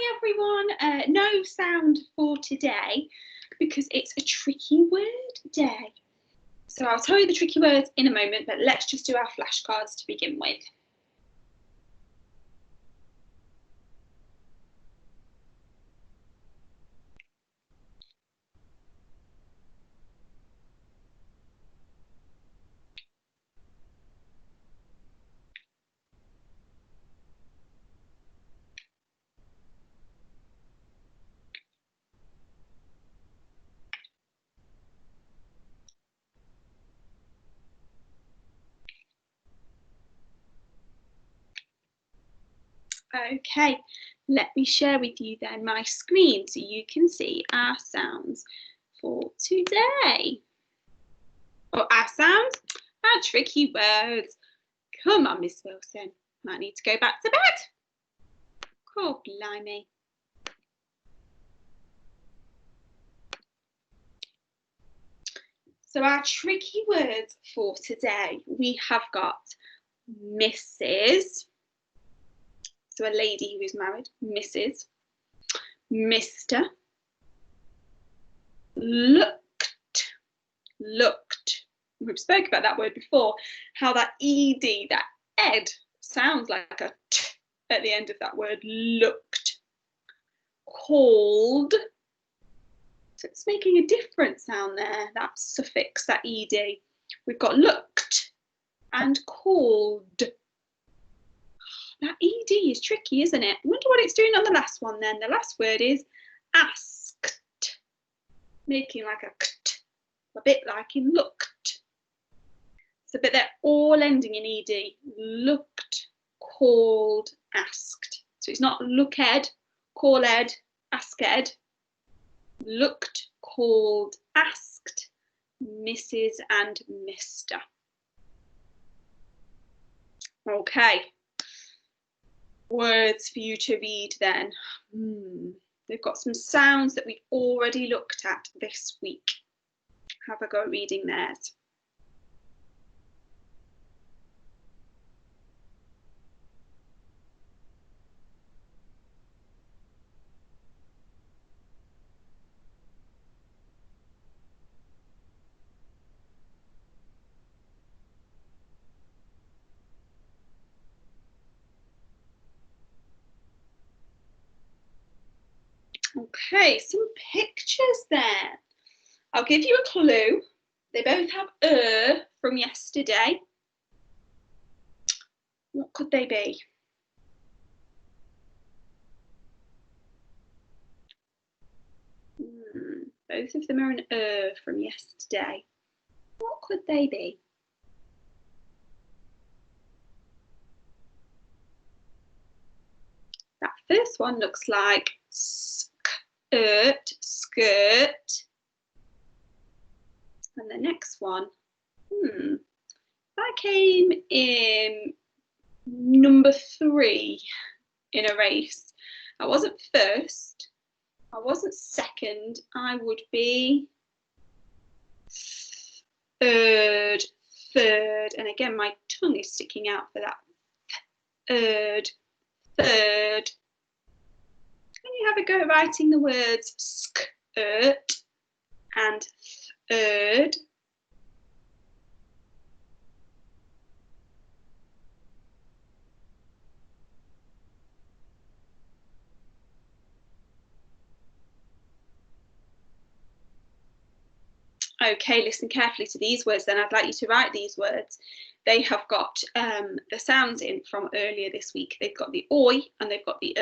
Hi everyone, no sound for today because it's a tricky word day. So I'll tell you the tricky words in a moment, but let's just do our flashcards to begin with. Okay, let me share with you then my screen so you can see our sounds for today. Or our sounds, our tricky words. Come on, Miss Wilson, might need to go back to bed. Cool, blimey. So our tricky words for today, we have got Mrs. So a lady who is married, Mrs. Mr. Looked. Looked. We've spoke about that word before, how that ed, that ed, sounds like a t at the end of that word, looked. Called. So it's making a different sound there, that suffix, that ed. We've got looked and called. That ed is tricky, isn't it? I wonder what it's doing on the last one then. The last word is asked, making like a kt, a bit like in looked. So, but they're all ending in ed. Looked, called, asked. So it's not looked, called, asked. Looked, called, asked, Mrs. and Mr. Okay. Words for you to read then. They've got some sounds that we've already looked at this week. Have a go at reading theirs. Okay, some pictures there. I'll give you a clue. They both have from yesterday. What could they be? Both of them are an from yesterday. What could they be? That first one looks like skirt, skirt. And the next one, that came in number 3 in a race. I wasn't first, I wasn't second, I would be third, and again my tongue is sticking out for that. Third. Can you have a go at writing the words skirt and third? Okay, listen carefully to these words then. I'd like you to write these words. They have got the sounds in from earlier this week. They've got the oi and they've got the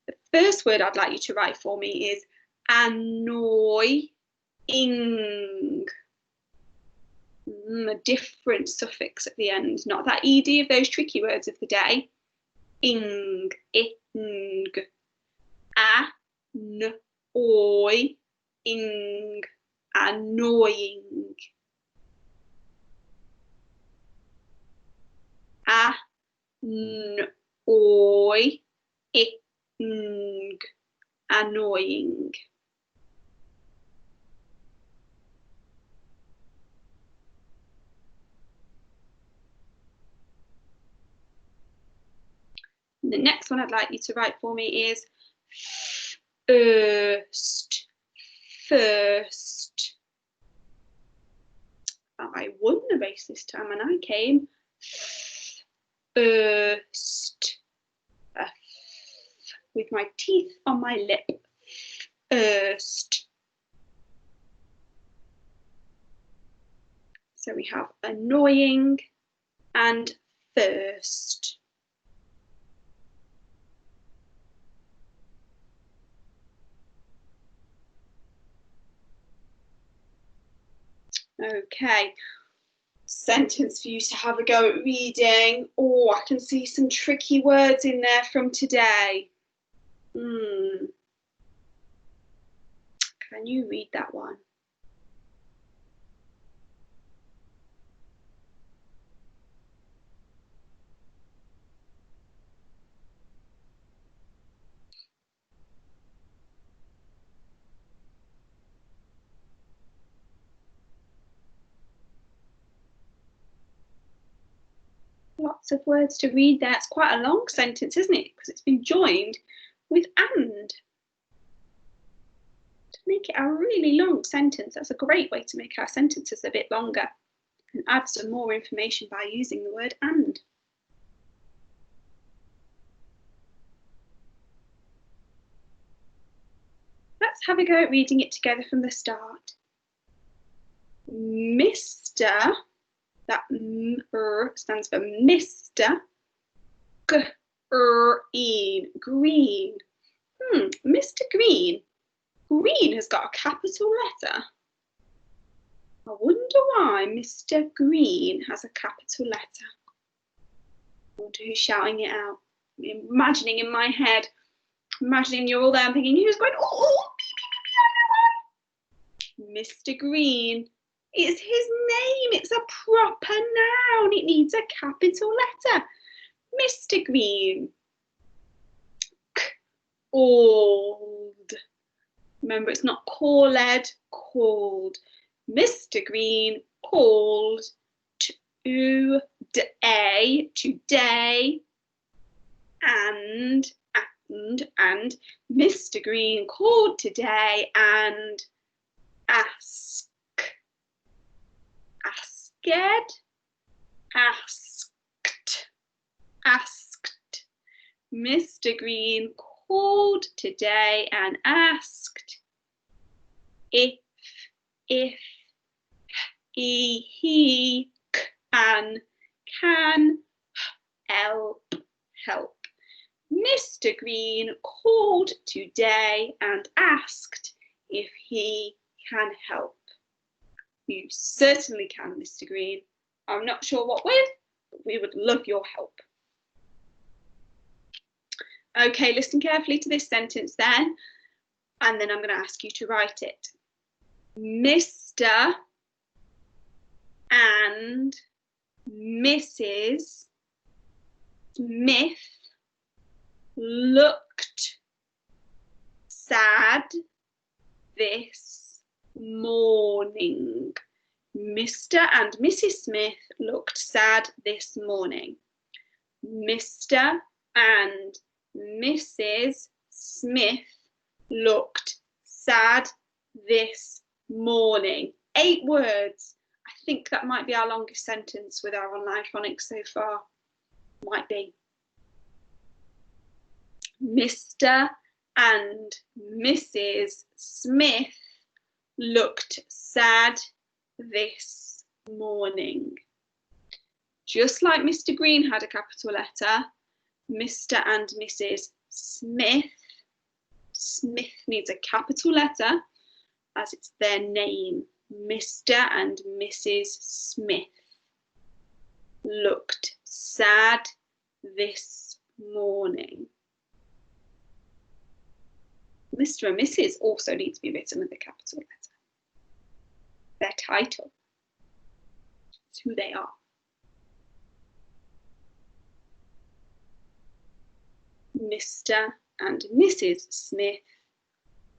The first word I'd like you to write for me is annoying. A different suffix at the end, not that ed of those tricky words of the day. Ing, annoying, annoying. Annoying. The next one I'd like you to write for me is first, first. I won the race this time and I came first. With my teeth on my lip. First. So we have annoying and first. Okay, sentence for you to have a go at reading. Oh, I can see some tricky words in there from today. Can you read that one? Lots of words to read there. It's quite a long sentence, isn't it? Because it's been joined with and. To make it a really long sentence, that's a great way to make our sentences a bit longer and add some more information by using the word and. Let's have a go at reading it together from the start. Mr. That stands for Mr. Green. Mr. Green. Green has got a capital letter. I wonder why Mr. Green has a capital letter. I wonder who's shouting it out. I'm imagining in my head, imagining you're all there and thinking, who's going, oh, Mr. Green. It's his name. It's a proper noun. It needs a capital letter. Mr. Green. Old. Remember, it's not called, called. Mr. Green called today, and Mr. Green called today and asked. Mr. Green called today and asked if he can help. Mr. Green called today and asked if he can help. You certainly can, Mr. Green. I'm not sure what with, but we would love your help. Okay, listen carefully to this sentence then, and then I'm going to ask you to write it. Mr. and Mrs. Smith looked sad this morning. Mr. and Mrs. Smith looked sad this morning. Mr. and Mrs. Smith looked sad this morning. 8 words. I think that might be our longest sentence with our online phonics so far. Might be. Mr. and Mrs. Smith looked sad this morning. Just like Mr. Green had a capital letter, Mr. and Mrs. Smith needs a capital letter as it's their name. Mr. and Mrs. Smith looked sad this morning. Mr. and Mrs. also need to be written with a capital letter. Their title. It's who they are. Mr. and Mrs. Smith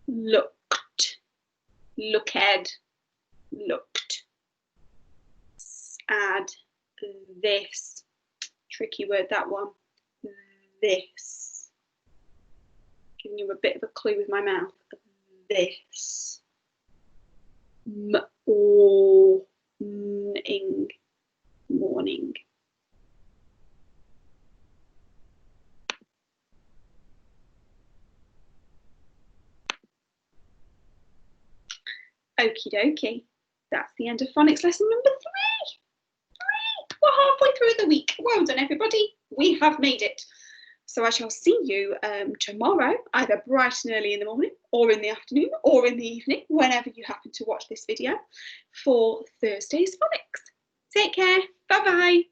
looked sad this, tricky word that one, this. Giving you a bit of a clue with my mouth. This. Morning. Morning. Okie dokie. That's the end of phonics lesson number 3. We're halfway through the week. Well done, everybody. We have made it. So I shall see you tomorrow, either bright and early in the morning or in the afternoon or in the evening, whenever you happen to watch this video, for Thursday's phonics. Take care. Bye-bye.